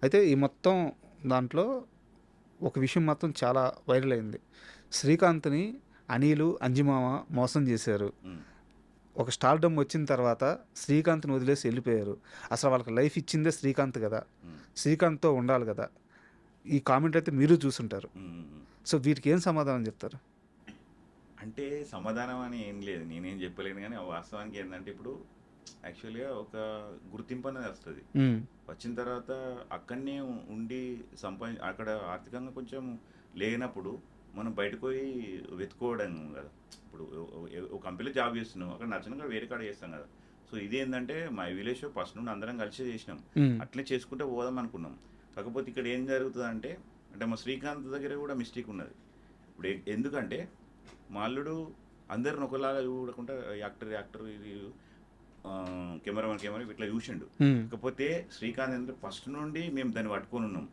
అయితే ఈ మొత్తం దాంట్లో ఒక విషయం మాత్రం చాలా వైరల్ అయింది. శ్రీకాంత్‌ని అనిలు, అంజిమామ మోసం చేశారు. హ్మ్. ఒక స్టార్‌డమ్ వచ్చిన తర్వాత శ్రీకాంత్‌ని వదిలేసి ఎళ్ళిపోయారు. అసలు వాళ్ళకి లైఫ్ ఇచ్చిందే శ్రీకాంత్ గదా! హ్మ్. శ్రీకాంత్‌తో ఉండాలి గదా! ఈ కామెంట్ అయితే మీరు చూసుంటారు. హ్మ్. హ్మ్. హ్మ్. సో, వీటికి ఏం సమాధానం చెప్తారు? అంటే సమాధానం అని ఏం లేదు. నేనేం చెప్పలేను గానీ, వాస్తవానికి ఏందంటే ఇప్పుడు యాక్చువల్‌గా ఒక గుర్తింపు అనేది వస్తది. హ్మ్. వచ్చిన తర్వాత అక్కడనే ఉండి అక్కడ ఆర్థికంగా కొంచెం లేనప్పుడు మనం బయటకు పోయి వెతుక్కోవడం కదా. ఇప్పుడు ఒక కంపెనీలో జాబ్ చేస్తున్నాం. అక్కడ నచ్చనగా వేరే కాడ చేస్తాం కదా. సో ఇదేంటంటే మా విలేజ్ షో ఫస్ట్ నుండి అందరం కలిసి చేసినాం. హ్మ్. అట్లే చేసుకుంటే పోదాం అనుకున్నాం. కాకపోతే ఇక్కడ ఏం జరుగుతుందంటే అంటే మా శ్రీకాంత్ దగ్గర కూడా మిస్టేక్ ఉన్నది. ఇప్పుడు ఎందుకంటే మా అల్లుడు అందరిని ఒకలాగా చూడకుండా యాక్టర్ ఇది కెమెరామెన్ ఇట్లా చూసిండు. హ్మ్. కాకపోతే శ్రీకాంత్ ఏంటంటే ఫస్ట్ నుండి మేము దాన్ని పట్టుకొని ఉన్నాం.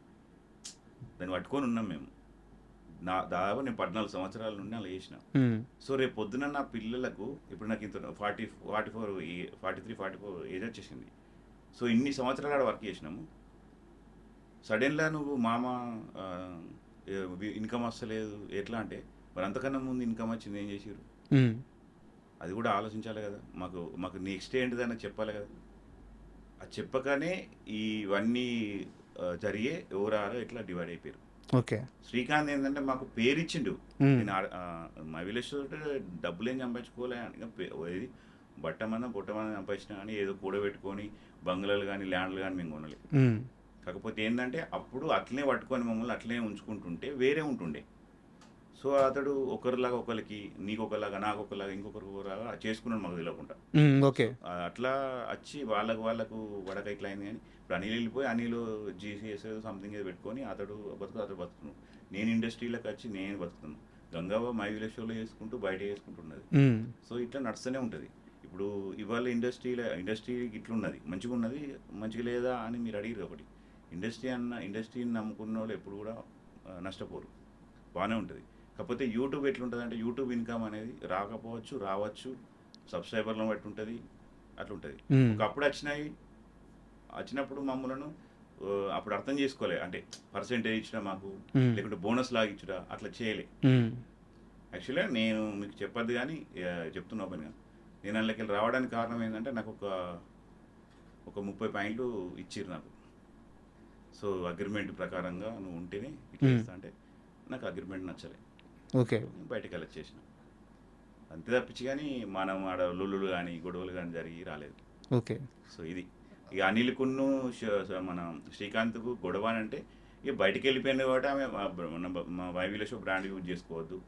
దాన్ని పట్టుకొని ఉన్నాం మేము. దాదాపు నేను 14 సంవత్సరాల నుండి అలా చేసిన. హ్మ్. సో రేపు పొద్దున నా పిల్లలకు ఇప్పుడు నాకు ఇంత 44 43, 44 ఏజ్ వచ్చేసింది. సో ఇన్ని సంవత్సరాలు ఆడ వర్క్ చేసినాము. సడన్‌గా నువ్వు మామ ఆహ్, ఇన్‌కమ్ వస్తలేదు ఎట్లా అంటే మరి అంతకన్నా ముందు ఇన్‌కమ్ వచ్చింది ఏం చేసిర్రు? హ్మ్. అది కూడా ఆలోచించాలి కదా! మాకు మాకు నెక్స్ట్ ఏంటిదని చెప్పాలి కదా! అది చెప్పకనే ఇవన్నీ జరిగే ఎవరారో ఇట్లా డివైడ్ అయిపోయారు. ఓకే. శ్రీకాంత్ ఏంటంటే మాకు పేరిచ్చిండు. హ్మ్. నేను మా విలేజ్ తోటి డబ్బులేం సంపాదించుకోలే ఇక ఏది బట్టమన్నా బుట్టమన్నా సంపాదించినా కానీ ఏదో కూడబెట్టుకొని బంగ్లాలు కానీ ల్యాండ్లు కానీ మేము కొనలే. హ్మ్. కాకపోతే ఏంటంటే అప్పుడు అట్లనే పట్టుకొని మమ్మల్ని అట్లనే ఉంచుకుంటుంటే వేరే ఉంటుండే. సో అతడు ఒకరిలాగా ఒకరికి నీకొకలాగా నాకొకలాగా ఇంకొకరిలాగా చేసుకున్నాడు మాకు తెలియకుండా. హ్మ్. So okay. అట్లా వచ్చి వాళ్ళకు వడక ఇట్లా అయింది కానీ ఇప్పుడు అనిల్ వెళ్ళిపోయి అనిల్ జీసీఎస్ సంథింగ్ ఏదో పెట్టుకొని అతడు బతుకుతున్నాడు. నేను ఇండస్ట్రీలోకి వచ్చి నేను బతుకుతున్నాను. గంగావ మై విలేజ్ షోలో చేసుకుంటూ బయట చేసుకుంటున్నది. హ్మ్. సో ఇట్లా నడుస్తూనే ఉంటుంది. ఇప్పుడు ఇవాళ ఇండస్ట్రీ ఇట్లున్నది మంచిగా ఉన్నది మంచిగా లేదా అని మీరు అడిగారు ఒకటి. ఇండస్ట్రీని నమ్ముకున్న వాళ్ళు ఎప్పుడు కూడా నష్టపోరు, బాగానే ఉంటుంది. కాకపోతే యూట్యూబ్ ఎట్లుంటుంది అంటే యూట్యూబ్ ఇన్కమ్ అనేది రాకపోవచ్చు రావచ్చు, సబ్స్క్రైబర్లను బట్టి ఉంటుంది, అట్లా ఉంటుంది. హ్మ్. ఒకప్పుడు వచ్చినప్పుడు మమ్మల్ని అప్పుడు అర్థం చేసుకోలే అంటే పర్సెంటేజ్ ఇచ్చినా మాకు హ్మ్. లేకుంటే బోనస్ లాగా ఇచ్చుడా అట్లా చేయలే. హ్మ్. యాక్చువల్గా నేను మీకు చెప్పద్దు కానీ చెప్తున్నా ఓపెన్గా నేను అందులోకి రావడానికి కారణం ఏంటంటే నాకు ఒక 30 పాయింట్లు ఇచ్చిర్రు నాకు. సో అగ్రిమెంట్ ప్రకారంగా నువ్వు ఉంటేనే ఇట్లా హ్మ్. చేస్తా అంటే నాకు అగ్రిమెంట్ నచ్చలే. ఓకే. సో నేను బయటకు వెళ్ళి చేసిన అంతే తప్పించి కానీ మనం ఆడ లొల్లులు కానీ గొడవలు కానీ జరిగి రాలేదు. ఓకే. సో ఇది ఇక అనిల్కును మన శ్రీకాంత్కు గొడవ అని అంటే ఇక బయటికి వెళ్ళిపోయింది కాబట్టి ఆమె మా వైవిల షో బ్రాండ్ యూజ్ చేసుకోవద్దు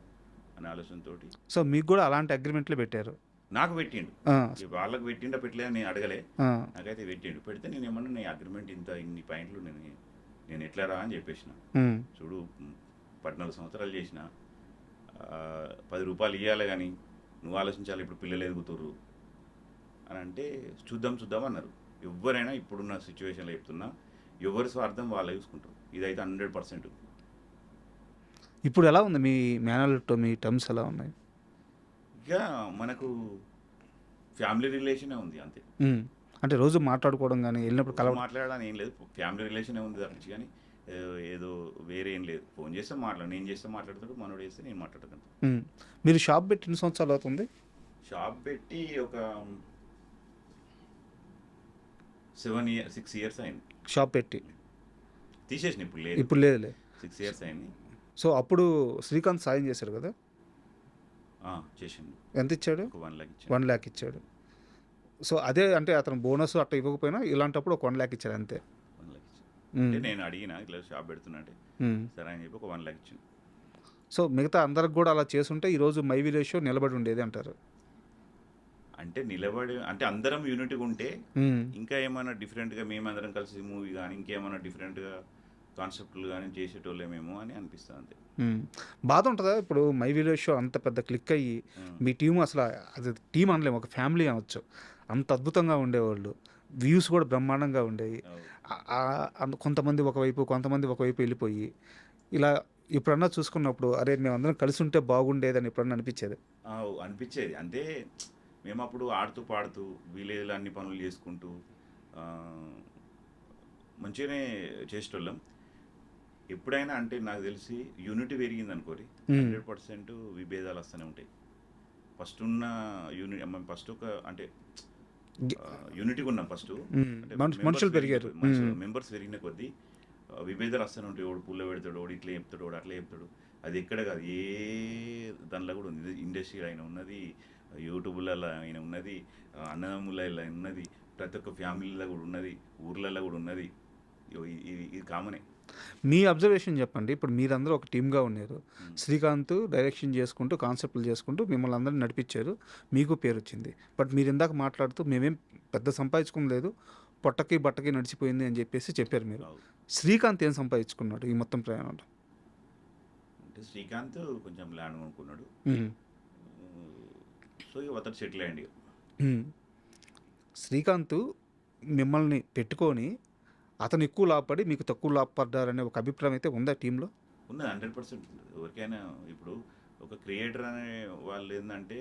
అనే ఆలోచనతోటి సో, మీకు గూడా అలాంటి అగ్రిమెంట్‌లే పెట్టారు. నాకు పెట్టిండు. ఆ! ఇక వాళ్ళకి పెట్టిండా పెట్టలేదని నేను అడగలే. ఆ! నాకైతే పెట్టిండు. పెడితే నేను ఏమన్నా నీ అగ్రిమెంట్ ఇన్ని పాయింట్లు నేను ఎట్లా రా అని చెప్పేసిన. హ్మ్. చూడు 14 సంవత్సరాలు చేసిన 10 రూపాయలు ఇవ్వాలి కానీ నువ్వు ఆలోచించాలి ఇప్పుడు పిల్లలు ఎదుగుతుర్రు అని అంటే చూద్దాం అన్నారు. ఎవరైనా ఇప్పుడున్న సిచ్యువేషన్లో చెప్తున్నా ఎవరి స్వార్థం వాళ్ళు చూసుకుంటారు. ఇదైతే 100%. ఇప్పుడు ఎలా ఉంది మీ మేనరిటో మీ టర్మ్స్ ఎలా ఉన్నాయి? ఇక మనకు ఫ్యామిలీ రిలేషనే ఉంది అంతే. హ్మ్. అంటే రోజు మాట్లాడుకోవడం గాని, ఎళ్ళినప్పుడు రోజు కలవడం. మాట్లాడడానికి ఏం లేదు. ఫ్యామిలీ రిలేషనే ఉంది తప్పించి కానీ ఏదో వేరే ఏం లేదు. ఫోన్ చేస్తే నేను చేస్తే మాట్లాడతాడు, మనోడు చేస్తే నేను మాట్లాడతాను. హ్మ్. మీరు షాప్ పెట్టి ఎన్ని సంవత్సరాలు అవుతుంది? షాప్ పెట్టి ఒక 6 ఇయర్స్ అయింది. షాప్ పెట్టి. తీసేసిన ఇప్పుడు లేదు. ఇప్పుడు లేదులే. 6 ఇయర్స్ అయింది. సో, అప్పుడు శ్రీకాంత్ సాయం చేశాడు గదా! చేసిండు. ఎంతిచ్చాడు? ఒక 1 లాక్ ఇచ్చాను. 1,00,000 ఇచ్చాడు. సో, అదే అంటే అతను బోనస్ అట్లా ఇవ్వకపోయినా ఇలాంటప్పుడు ఒక 1,00,000 ఇచ్చాడు అంతే. 1 లాక్ ఇచ్చాను. హ్మ్. అంటే నేను అడిగిన ఇట్లా షాప్ పెడుతున్నా అంటే హ్మ్. సరే అని చెప్పి ఒక 1 లాక్ ఇచ్చిండు. సో, మిగతా అందరికి గూడా అలా చేసుంటే ఈరోజు మై విలేజ్ షో నిలబడి ఉండేది అంటారు. అంటే నిలబడి అంటే అందరం యూనిట్గా ఉంటే హ్మ్. ఇంకా ఏమైనా డిఫరెంట్గా మేమందరం కలిసి మూవీ కానీ ఇంకేమైనా డిఫరెంట్గా కాన్సెప్ట్లు కానీ చేసేటోళ్ళేమేమో అని అనిపిస్తుంది అంతే. హ్మ్. బాధ ఉంటదా? ఇప్పుడు మై విలేజ్ షో అంత పెద్ద క్లిక్ అయ్యి, ఉమ్. మీ టీమ్ అసల అది టీమ్ అనలేము. ఒక ఫ్యామిలీ అనొచ్చు. అంత అద్భుతంగా ఉండేవాళ్ళు. వ్యూస్ కూడా బ్రహ్మాండంగా ఉండేవి. అవు. కొంతమంది ఒకవైపు, కొంతమంది ఒకవైపు వెళ్ళిపోయి, ఇలా ఎప్పుడన్నా చూసుకున్నప్పుడు, అరే! మేమందరం కలిసి ఉంటే బాగుండేదని ఎప్పుడన్నా అనిపిచ్చేదా? అనిపించేది అంటే మేము అప్పుడు ఆడుతూ పాడుతూ విలేజ్లో అన్ని పనులు చేసుకుంటూ ఆ, మంచిగానే చేసేటోళ్ళం. ఎప్పుడైనా అంటే నాకు తెలిసి యూనిటీ పెరిగింది అనుకోరి ఉమ్, 100% విభేదాలు వస్తూనే ఉంటాయి. ఫస్ట్ ఉన్న మనం ఫస్ట్ ఒక అంటే గి- యూనిటీగా ఉన్నాం ఫస్ట్. ఉమ్, అంటే మనుషులు పెరిగారు. ఉమ్, మెంబర్స్ పెరిగిన కొద్దీ విభేదాలు వస్తూనే ఉంటాయి. వాడు పుల్ల పెడతాడు, వాడు ఇట్లా చెప్తాడు, వాడు అట్లా చెప్తాడు. అది ఎక్కడ కాదు, ఏ దానిలో కూడా ఉంది. ఇండస్ట్రీలో అయినా ఉన్నది, యూట్యూబ్లలో అయినా ఉన్నది, అన్నదమ్ములలో అయినా ఉన్నది, ప్రతి ఒక్క ఫ్యామిలీలో కూడా ఉన్నది, ఊర్లలో కూడా ఉన్నది. ఇది కామనే. మీ అబ్జర్వేషన్ చెప్పండి. ఇప్పుడు మీరందరూ ఒక టీమ్గా ఉన్నారు. శ్రీకాంత్ డైరెక్షన్ చేసుకుంటూ కాన్సెప్ట్లు చేసుకుంటూ మిమ్మల్ని అందరిని నడిపించారు, మీకు పేరు వచ్చింది. బట్ మీరు ఇందాక మాట్లాడుతూ మేమేం పెద్ద సంపాదించుకోలేదు, పొట్టకి బట్టకి నడిచిపోయింది అని చెప్పేసి చెప్పారు మీరు. అవు. శ్రీకాంత్ ఏం సంపాదించుకున్నాడు ఈ మొత్తం ప్రయాణంలో? అంటే శ్రీకాంత్ కొంచెం ల్యాండ్ కొనుక్కున్నాడు. ఉమ్, సో ఇక అతను సెటిల్ అయ్యండి. ఉమ్. శ్రీకాంత్ మిమ్మల్ని పెట్టుకొని అతను ఎక్కువ లాభపడి మీకు తక్కువ లాభపడ్డారనే ఒక అభిప్రాయం అయితే ఉందా టీంలో? ఉన్నది 100% ఉంటుంది. ఎవరికైనా ఇప్పుడు ఒక క్రియేటర్ అనే వాళ్ళు ఏంటంటే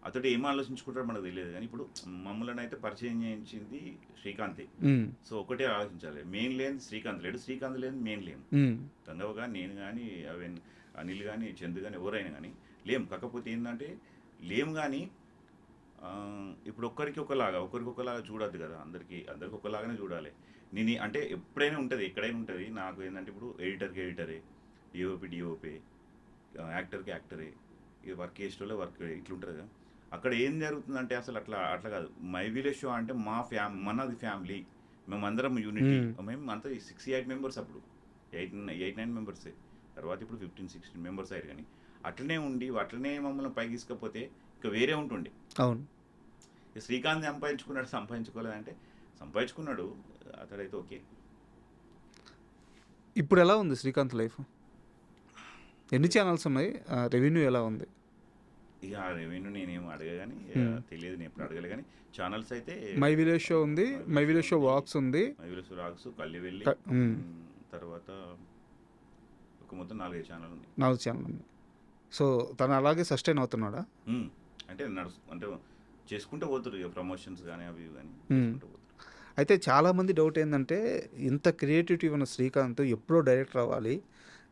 అతడు ఏం ఆలోచించుకుంటాడో మనకు తెలియదు, కానీ ఇప్పుడు మమ్మల్ని అయితే పరిచయం చేయించింది శ్రీకాంతే. ఉమ్, సో ఒకటే ఆలోచించాలి, మెయిన్ లేని శ్రీకాంత్ లేడు, శ్రీకాంత్ లేని మెయిన్ లేము. ఉమ్, గంగవ్వ కానీ, నేను కానీ, అనిల్ కానీ, చందు కానీ, ఎవరైనా కానీ లేము. కాకపోతే ఏంటంటే లేము కానీ ఇప్పుడు ఒకరికి ఒకలాగా చూడొద్దు కదా, అందరికి ఒకలాగానే చూడాలి. నేను అంటే ఎప్పుడైనా ఉంటుంది, ఎక్కడైనా ఉంటుంది. నాకు ఏంటంటే ఇప్పుడు ఎడిటర్కి ఎడిటరే, డిఓపి, యాక్టర్కి యాక్టరే, ఇక వర్క్ చేసేటోళ్ళే వర్క్, ఇట్లుంటుంది కదా. అక్కడ ఏం జరుగుతుందంటే అసలు అట్లా కాదు. మై విలేజ్ షో అంటే మనది ఫ్యామిలీ, మేమందరం యూనిటీ. మేము అంతా 68 మెంబర్స్, అప్పుడు 8-9 మెంబర్సే. తర్వాత ఇప్పుడు 15-16 మెంబర్స్ అయ్యారు. కానీ అట్లనే ఉండి అట్లనే మమ్మల్ని పైకి తీసుకపోతే ఇక వేరే ఉంటుండే. అవును. ఇక శ్రీకాంత్ సంపాదించుకోలేదంటే సంపాదించుకున్నాడు, అతడైతే ఓకే. ఇప్పుడు ఎలా ఉంది శ్రీకాంత్ లైఫ్? ఎన్ని ఛానల్స్ ఉన్నాయి? రెవెన్యూ ఎలా ఉంది? ఇక ఆ రెవెన్యూ నేనేం అడగా కానీ తెలియదు, నేను ఎప్పుడు అడగలే. కానీ ఛానల్స్ అయితే మై విలేజ్ షో ఉంది, మై విలేజ్ షో వాక్స్ ఉంది, మై విలేజ్ రాక్స్, కల్లివెల్లి, తర్వాత ఒక మొత్తం 4-5 ఛానల్ ఉన్నాయి. 4 ఛానల్ ఉంది. సో తను అలాగే సస్టైన్ అవుతున్నాడా? అంటే అంటే చేసుకుంటూ పోతారు ఇక ప్రమోషన్స్ కానీ అవి కానీ చేసుకుంటూ పోతారు. అయితే చాలామంది డౌట్ ఏంటంటే, ఇంత క్రియేటివిటీ ఉన్న శ్రీకాంత్ ఎప్పుడో డైరెక్టర్ అవ్వాలి,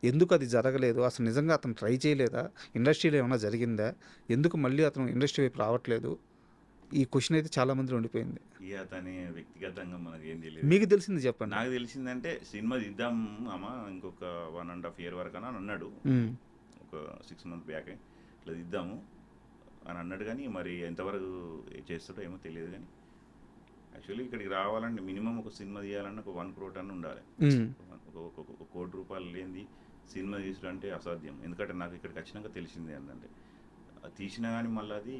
ఎందుకు అది జరగలేదు? అసలు నిజంగా అతను ట్రై చేయలేదా? ఇండస్ట్రీలో ఏమైనా జరిగిందా? ఎందుకు మళ్ళీ అతను ఇండస్ట్రీ వైపు రావట్లేదు? ఈ క్వశ్చన్ అయితే చాలామంది ఉండిపోయింది. ఇక అతని వ్యక్తిగతంగా మనకి ఏం తెలియదు. మీకు తెలిసింది చెప్పండి. నాకు తెలిసిందంటే సినిమా తీద్దాం అమ్మ ఇంకొక 1.5 year వరకు అని అన్నాడు, ఒక 6 months బ్యాక్. ఇట్లా తీద్దాము అని అన్నాడు. కానీ మరి ఎంతవరకు చేస్తాడో ఏమో తెలియదు. కానీ యాక్చువల్లీ ఇక్కడికి రావాలంటే మినిమం ఒక సినిమా తీయాలన్నా ఒక 1 crore అని ఉండాలి. ఒక 1 కోటి రూపాయలు లేనిది సినిమా తీసుడు అంటే అసాధ్యం. ఎందుకంటే నాకు ఇక్కడికి వచ్చినాక తెలిసింది ఏంటంటే, తీసినా కానీ మళ్ళీ అది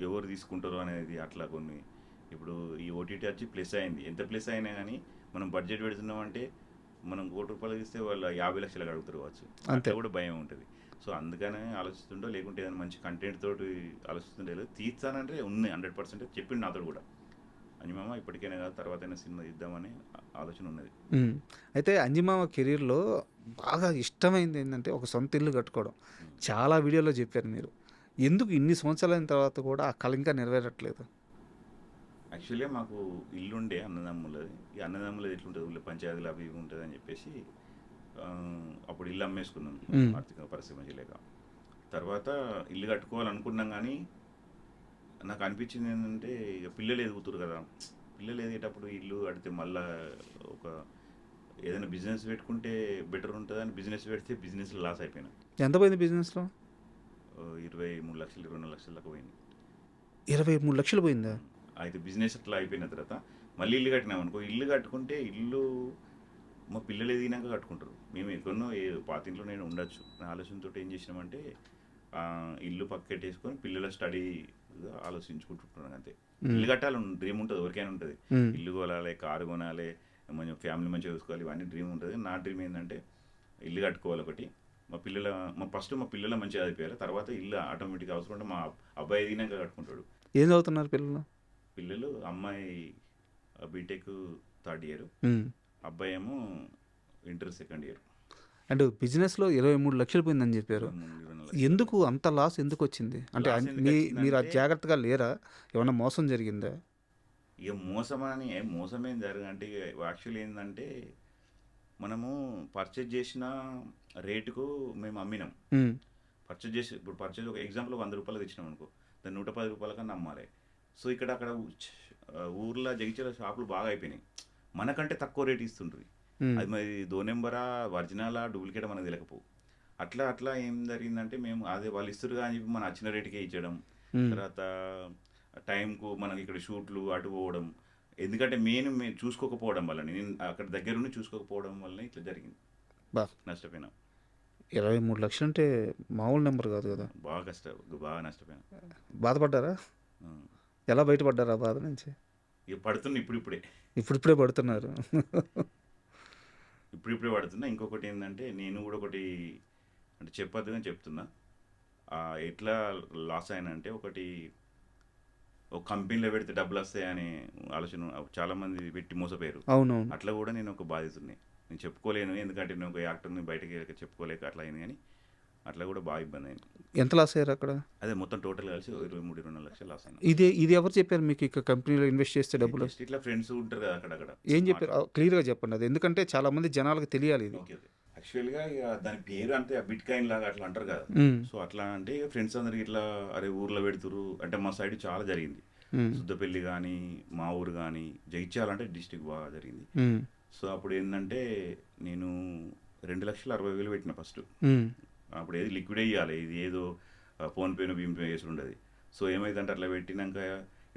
ఎవరు తీసుకుంటారో అనేది అట్లా కొన్ని. ఇప్పుడు ఈ ఓటీటీ వచ్చి ప్లస్ అయింది, ఎంత ప్లస్ అయినా కానీ మనం బడ్జెట్ పెడుతున్నామంటే మనం 1 కోటి రూపాయలు ఇస్తే వాళ్ళు 50 లక్షలు అడుగుతారు కావచ్చు, అంతే కూడా భయం ఉంటుంది. సో అందుకనే ఆలోచిస్తుండో, లేకుంటే ఏదైనా మంచి కంటెంట్ తోటి ఆలోచిస్తుండే లేదు. తీస్తానంటే ఉంది 100% చెప్పిండు నాతో కూడా. అంజమామ ఇప్పటికైనా కాదు, తర్వాతైనా సినిమా తీద్దామని ఆలోచన ఉన్నది. అయితే అంజమామ కెరీర్లో బాగా ఇష్టమైంది ఏంటంటే ఒక సొంత ఇల్లు కట్టుకోవడం. చాలా వీడియోలో చెప్పారు మీరు. ఎందుకు ఇన్ని సంవత్సరాలైన తర్వాత కూడా ఆ కళ ఇంకా నెరవేరట్లేదు? యాక్చువల్గా మాకు ఇల్లు ఉండే అన్నదమ్ములది. ఈ అన్నదమ్ములది ఎట్లుంటుంది, ఊళ్ళో పంచాయతీలు అవి ఇవి ఉంటుంది అని చెప్పేసి అప్పుడు ఇల్లు అమ్మేసుకున్నాం, ఆర్థిక పరిస్థితి మంచి లేక. తర్వాత ఇల్లు కట్టుకోవాలనుకున్నాం. కానీ నాకు అనిపించింది ఏంటంటే, ఇక పిల్లలు ఎదుగుతారు కదా, పిల్లలు ఎదిగేటప్పుడు ఇల్లు కడితే మళ్ళీ ఒక ఏదైనా బిజినెస్ పెట్టుకుంటే బెటర్ ఉంటుందని బిజినెస్ పెడితే బిజినెస్లో లాస్ అయిపోయినా. ఎంత పోయింది బిజినెస్లో? 23 లక్షలు 24 లక్షల దాకా పోయింది. 23 లక్షలు పోయిందా? అయితే బిజినెస్ అట్లా అయిపోయిన తర్వాత మళ్ళీ ఇల్లు కట్టినాం అనుకో, ఇల్లు కట్టుకుంటే ఇల్లు మా పిల్లలు ఎదిగినాక కట్టుకుంటారు. మేము ఎక్కడో పాతింట్లో నేను ఉండొచ్చు నా ఆలోచనతో ఏం చేసినామంటే, ఇల్లు పక్కెట్టేసుకొని పిల్లల స్టడీగా ఆలోచించుకుంటున్నాను అంతే. ఇల్లు కట్టాలని డ్రీమ్ ఉంటుంది, ఎవరికైనా ఉంటుంది. ఇల్లు కొనాలి, కారు కొనాలి, మంచి ఫ్యామిలీ మంచిగా చూసుకోవాలి, ఇవన్నీ డ్రీమ్ ఉంటుంది. నా డ్రీమ్ ఏంటంటే ఇల్లు కట్టుకోవాలి ఒకటి, మా పిల్లల మంచిగా చదివిపోయాలి, తర్వాత ఇల్లు ఆటోమేటిక్గా అవసరం ఉంటే మా అబ్బాయి ఎదిగినాక కట్టుకుంటాడు. ఏం చదువుతున్నారు పిల్లలు? అమ్మాయి బీటెక్ 3rd year, అబ్బాయి ఏమో ఇంటర్ 2nd year. అండ్ బిజినెస్లో 23 లక్షలు పోయిందని చెప్పారు. ఎందుకు అంత లాస్ ఎందుకు వచ్చింది? అంటే మీరు జాగ్రత్తగా లేరా? ఏమైనా మోసం జరిగిందా? ఇక మోసమేం జరగంటే యాక్చువల్లీ ఏంటంటే మనము పర్చేజ్ చేసిన రేటుకు మేము అమ్మినాం. ఉమ్, ఇప్పుడు పర్చేజ్ ఒక ఎగ్జాంపుల్ 100 రూపాయలు తెచ్చినాం అనుకో, దాన్ని 110 రూపాయల కన్నా అమ్మాలి. సో అక్కడ ఊర్లో జగిత్యాల షాపులు బాగా అయిపోయినాయి, మనకంటే తక్కువ రేట్ ఇస్తుండ్రు. ఉమ్, అది మరి దో నెంబరా ఒరిజినలా డూప్లికేట్ మనకు తెలియకపోవు. అట్లా ఏం జరిగిందంటే మేము అదే వాళ్ళు ఇస్తారు అని చెప్పి మన వచ్చిన రేటుకే ఇచ్చడం, ఉమ్. తర్వాత టైంకు మనకి ఇక్కడ షూట్లు అటు పోవడం, ఎందుకంటే మేము చూసుకోకపోవడం వల్ల, నేను అక్కడ దగ్గరుండి చూసుకోకపోవడం వల్ల ఇట్లా జరిగింది, బా నష్టపోయినా. 23 లక్షలు అంటే మామూలు నెంబర్ కాదు కదా. బాగా నష్టపోయినా. బాధపడ్డారా? ఆ. ఎలా బయటపడ్డారా ఆ బాధ నుంచి? ఇక పడుతున్నా ఇప్పుడిప్పుడే ఇప్పుడిప్పుడే పడుతున్నారు. పడుతున్నా. ఇంకొకటి ఏంటంటే నేను కూడా ఒకటి అంటే చెప్పొద్దు అని చెప్తున్నా. ఎట్లా లాస్ అయినా అంటే ఒకటి ఒక కంపెనీలో పెడితే డబ్బులు వస్తాయనే ఆలోచన చాలామంది పెట్టి మోసపోయారు. అవునవును. అట్లా కూడా నేను ఒక బాధితుడిని. నేను చెప్పుకోలేను, ఎందుకంటే నేను ఒక యాక్టర్ని బయటకి చెప్పుకోలేక అట్లా అయింది. కానీ అట్లా కూడా బాగా ఇబ్బంది అయింది. ఎంత లాస్ అయ్యారు అక్కడ? అదే మొత్తం టోటల్ కలిసి 23-24 లక్షలు లాస్ అయినా. ఇది ఎవరు చెప్పారు మీకు ఇక కంపెనీలో ఇన్వెస్ట్ చేస్తే డబ్బులు? Just ఇట్లా ఫ్రెండ్స్ ఉంటారు కదా అక్కడక్కడ. ఏం చెప్పారు క్లియర్గా చెప్పండి అది, ఎందుకంటే చాలా మంది జనాలకు తెలియాలి ఇది. ఓకే, యాక్చువల్గా ఇక దాని పేరు అంతే బిట్ కాయిన్ లాగా అట్లా అంటారు కదా. ఉమ్, సో అట్లా అంటే ఇక ఫ్రెండ్స్ అందరికి ఇట్లా అరే ఊర్లో పెడుతురు అంటే, మా సైడ్ చాలా జరిగింది. ఉమ్, సుద్దపల్లి కానీ మా ఊరు కానీ జగిత్యాల అంటే డిస్టిక్ బాగా జరిగింది. ఉమ్, సో అప్పుడు ఏంటంటే నేను 2,60,000 పెట్టిన ఫస్ట్. ఉమ్, అప్పుడు ఏది లిక్విడ్ వేయాలి, ఇది ఏదో ఫోన్పేను భీమ్పే వేసి ఉండదు. సో ఏమైందంటే అట్లా పెట్టినాక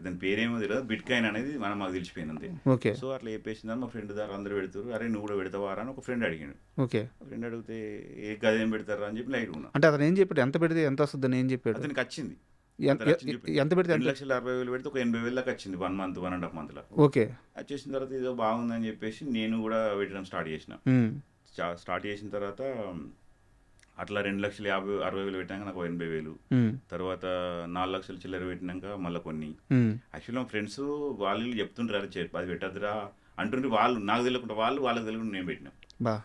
ఇతని పేరేమో తెలియదు, బిట్ కాయిన్ అనేది మాకు తెలిసిపోయింది అంతే. ఓకే. సో అట్లా చెప్పేసిందని మా ఫ్రెండ్ దాకా అందరూ పెడతారు, అరే నువ్వు కూడా పెడతావా అని ఒక ఫ్రెండ్ అడిగాడు. ఓకే. ఫ్రెండ్ అడిగితే ఏ గదేం పెడతారా అని చెప్పి లైట్ ఉన్నా. అంటే అతను ఏం చెప్పాడు, ఎంత పెడితే ఎంత వస్తుందని ఏం చెప్పాడు? అతనికి వచ్చింది ఎంత పెడితే ఎంత? 2,60,000 పెడితే ఒక 80,000 దాకా వచ్చింది 1 month 1.5 month్లో. ఓకే. వచ్చేసిన తర్వాత ఏదో బాగుందని చెప్పేసి నేను కూడా పెట్టడం స్టార్ట్ చేసిన. ఉమ్, స్టార్ట్ చేసిన తర్వాత అట్లా 2,50,000-60,000 పెట్టినాక నాకు 80,000, ఉమ్, తర్వాత 4 లక్షలు చిల్లర పెట్టినాక మళ్ళీ కొన్ని. ఉమ్, యాక్చువల్లీ మా ఫ్రెండ్స్ వాళ్ళు చెప్తుంటారు, అది పెట్టద్దురా అంటుంటే వాళ్ళు నాకు తెలియకుండా వాళ్ళకి తెలియకుండా నేను పెట్టినా. బా